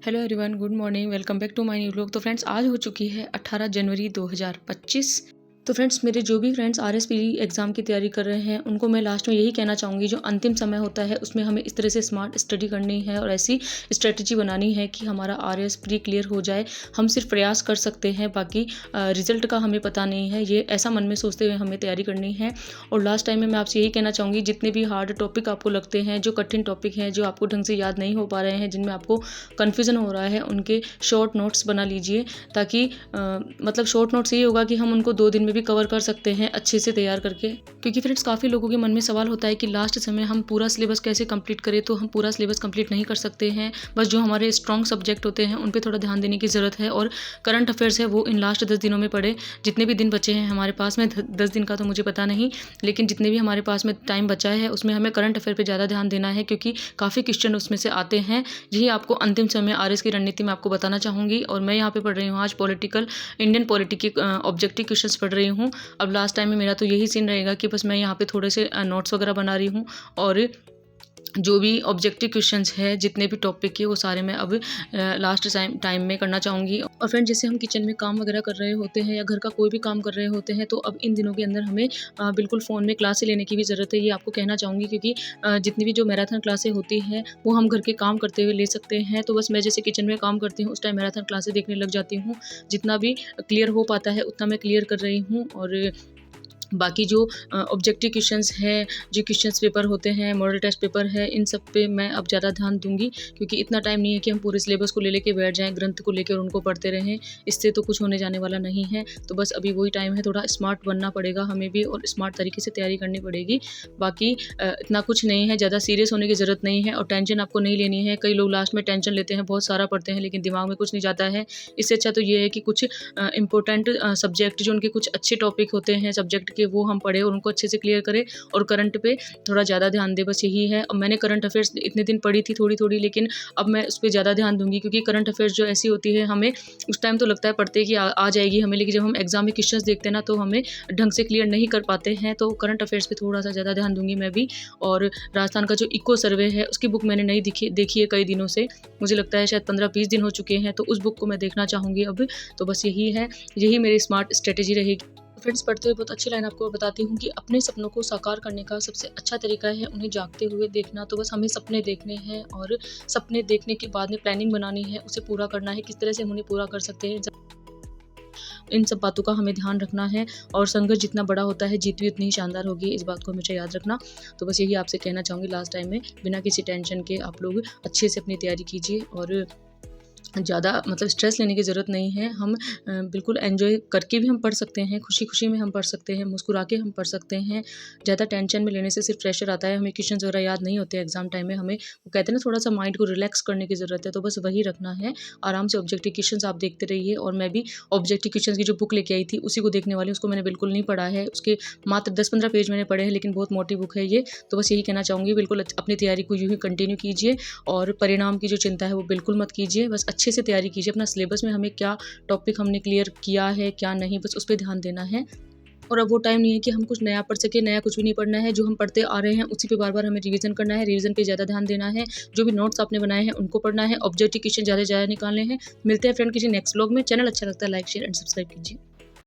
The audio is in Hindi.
Hello everyone, good morning. Welcome back to my new vlog. तो फ्रेंड्स, आज हो चुकी है 18 जनवरी 2025। तो फ्रेंड्स, मेरे जो भी फ्रेंड्स आरएसपी एग्ज़ाम की तैयारी कर रहे हैं उनको मैं लास्ट में यही कहना चाहूँगी, जो अंतिम समय होता है उसमें हमें इस तरह से स्मार्ट स्टडी करनी है और ऐसी स्ट्रेटजी बनानी है कि हमारा आरएसपी क्लियर हो जाए। हम सिर्फ प्रयास कर सकते हैं, बाकी रिजल्ट का हमें पता नहीं है। ये ऐसा मन में सोचते हुए हमें तैयारी करनी है। और लास्ट टाइम में मैं आपसे यही कहना चाहूँगी, जितने भी हार्ड टॉपिक आपको लगते हैं, जो कठिन टॉपिक हैं, जो आपको ढंग से याद नहीं हो पा रहे हैं, जिनमें आपको कन्फ्यूज़न हो रहा है, उनके शॉर्ट नोट्स बना लीजिए, ताकि मतलब शॉर्ट नोट्स ये होगा कि हम उनको 2 दिन में भी कवर कर सकते हैं अच्छे से तैयार करके। क्योंकि फ्रेंड्स, काफ़ी लोगों के मन में सवाल होता है कि लास्ट समय हम पूरा सिलेबस कैसे कंप्लीट करें। तो हम पूरा सिलेबस कंप्लीट नहीं कर सकते हैं, बस जो हमारे स्ट्रॉन्ग सब्जेक्ट होते हैं उन पे थोड़ा ध्यान देने की ज़रूरत है। और करंट अफेयर्स है वो इन लास्ट 10 दिनों में पढ़े। जितने भी दिन बचे हैं हमारे पास में, 10 दिन का तो मुझे पता नहीं, लेकिन जितने भी हमारे पास में टाइम बचा है उसमें हमें करंट अफेयर पर ज़्यादा ध्यान देना है, क्योंकि काफ़ी क्वेश्चन उसमें से आते हैं। यही आपको अंतिम समय आरएस की रणनीति में आपको बताना चाहूँगी। और मैं यहाँ पे पढ़ रही हूँ आज इंडियन पॉलिटी के ऑब्जेक्टिव क्वेश्चंस पढ़ रही हूँ। अब लास्ट टाइम में मेरा तो यही सीन रहेगा कि बस मैं यहाँ पे थोड़े से नोट्स वगैरह बना रही हूँ, और जो भी ऑब्जेक्टिव क्वेश्चंस है, जितने भी टॉपिक के, वो सारे मैं अब लास्ट टाइम में करना चाहूँगी। और फ्रेंड, जैसे हम किचन में काम वगैरह कर रहे होते हैं या घर का कोई भी काम कर रहे होते हैं, तो अब इन दिनों के अंदर हमें बिल्कुल फ़ोन में क्लासें लेने की भी ज़रूरत है। ये आपको कहना चाहूँगी, क्योंकि जितनी भी जो मैराथन क्लासें होती हैं वो हम घर के काम करते हुए ले सकते हैं। तो बस मैं जैसे किचन में काम करती हूँ उस टाइम मैराथन क्लासें देखने लग जाती हूँ। जितना भी क्लियर हो पाता है उतना मैं क्लियर कर रही हूँ। और बाकी जो ऑब्जेक्टिव क्वेश्चंस हैं, जो क्वेश्चंस पेपर होते हैं, मॉडल टेस्ट पेपर है, इन सब पे मैं अब ज़्यादा ध्यान दूंगी, क्योंकि इतना टाइम नहीं है कि हम पूरे सिलेबस को ले लेके बैठ जाएं, ग्रंथ को लेकर उनको पढ़ते रहें। इससे तो कुछ होने जाने वाला नहीं है। तो बस अभी वही टाइम है, थोड़ा स्मार्ट बनना पड़ेगा हमें भी और स्मार्ट तरीके से तैयारी करनी पड़ेगी। बाकी इतना कुछ नहीं है, ज़्यादा सीरियस होने की ज़रूरत नहीं है और टेंशन आपको नहीं लेनी है। कई लोग लास्ट में टेंशन लेते हैं, बहुत सारा पढ़ते हैं लेकिन दिमाग में कुछ नहीं जाता है। इससे अच्छा तो ये है कि कुछ इंपॉर्टेंट सब्जेक्ट, जो उनके कुछ अच्छे टॉपिक होते हैं सब्जेक्ट के, वो हम पढ़े और उनको अच्छे से क्लियर करें, और करंट पे थोड़ा ज़्यादा ध्यान दें। बस यही है। अब मैंने करंट अफेयर्स इतने दिन पढ़ी थी थोड़ी थोड़ी, लेकिन अब मैं उस पर ज़्यादा ध्यान दूंगी, क्योंकि करंट अफेयर्स जो ऐसी होती है, हमें उस टाइम तो लगता है पढ़ते कि आ जाएगी हमें, लेकिन जब हम एग्जाम में क्वेश्चंस देखते हैं ना, तो हमें ढंग से क्लियर नहीं कर पाते हैं। तो करंट अफेयर्स पे थोड़ा सा ज़्यादा ध्यान दूंगी मैं भी। और राजस्थान का जो इको सर्वे है उसकी बुक मैंने नहीं देखी है कई दिनों से, मुझे लगता है शायद 15-20 दिन हो चुके हैं, तो उस बुक को मैं देखना चाहूँगी अब। तो बस यही है, यही मेरी स्मार्ट स्ट्रेटेजी रहेगी। फ्रेंड्स, पढ़ते हुए बहुत अच्छी लाइन आपको बताती हूँ कि अपने सपनों को साकार करने का सबसे अच्छा तरीका है उन्हें जागते हुए देखना। तो बस हमें सपने देखने हैं, और सपने देखने के बाद में प्लानिंग बनानी है, उसे पूरा करना है, किस तरह से हम उन्हें पूरा कर सकते हैं। इन सब बातों का हमें ध्यान रखना है, और संघर्ष जितना बड़ा होता है जीत भी उतनी ही शानदार होगी, इस बात को हमेशा याद रखना। तो बस यही आपसे कहना चाहूँगी लास्ट टाइम में, बिना किसी टेंशन के आप लोग अच्छे से अपनी तैयारी कीजिए, और ज़्यादा मतलब स्ट्रेस लेने की ज़रूरत नहीं है। हम बिल्कुल एंजॉय करके भी हम पढ़ सकते हैं, खुशी-खुशी में हम पढ़ सकते हैं, मुस्कुरा के हम पढ़ सकते हैं। ज़्यादा टेंशन में लेने से सिर्फ प्रेशर आता है, हमें क्वेश्चंस वगैरह याद नहीं होते एग्जाम टाइम में। हमें वो कहते हैं ना, थोड़ा-सा माइंड को रिलैक्स करने की ज़रूरत है, तो बस वही रखना है। आराम से ऑब्जेक्टिव क्वेश्चंस आप देखते रहिए, और मैं भी ऑब्जेक्टिव क्वेश्चंस की जो बुक लेके आई थी उसी को देखने वाली हूँ। उसको मैंने बिल्कुल नहीं पढ़ा है, उसके मात्र 10-15 पेज मैंने पढ़े हैं, लेकिन बहुत मोटी बुक है ये। तो बस यही कहना चाहूँगी, बिल्कुल अपनी तैयारी को यूँ ही कंटिन्यू कीजिए, और परिणाम की जो चिंता है वो बिल्कुल मत कीजिए। बस अच्छे से तैयारी कीजिए। अपना सिलेबस में हमें क्या टॉपिक हमने क्लियर किया है, क्या नहीं, बस उस पे ध्यान देना है। और अब वो टाइम नहीं है कि हम कुछ नया पढ़ सके, नया कुछ भी नहीं पढ़ना है। जो हम पढ़ते आ रहे हैं उसी पे बार-बार हमें रिवीजन करना है, रिवीजन पे ज़्यादा ध्यान देना है। जो भी नोट्स आपने बनाए हैं उनको पढ़ना है, ऑब्जेक्टिव क्वेश्चन ज़्यादा से ज़्यादा निकालने हैं। मिलते हैं फ्रेंड किसी नेक्स्ट व्लॉग में। चैनल अच्छा लगता है लाइक, शेयर एंड सब्सक्राइब कीजिए।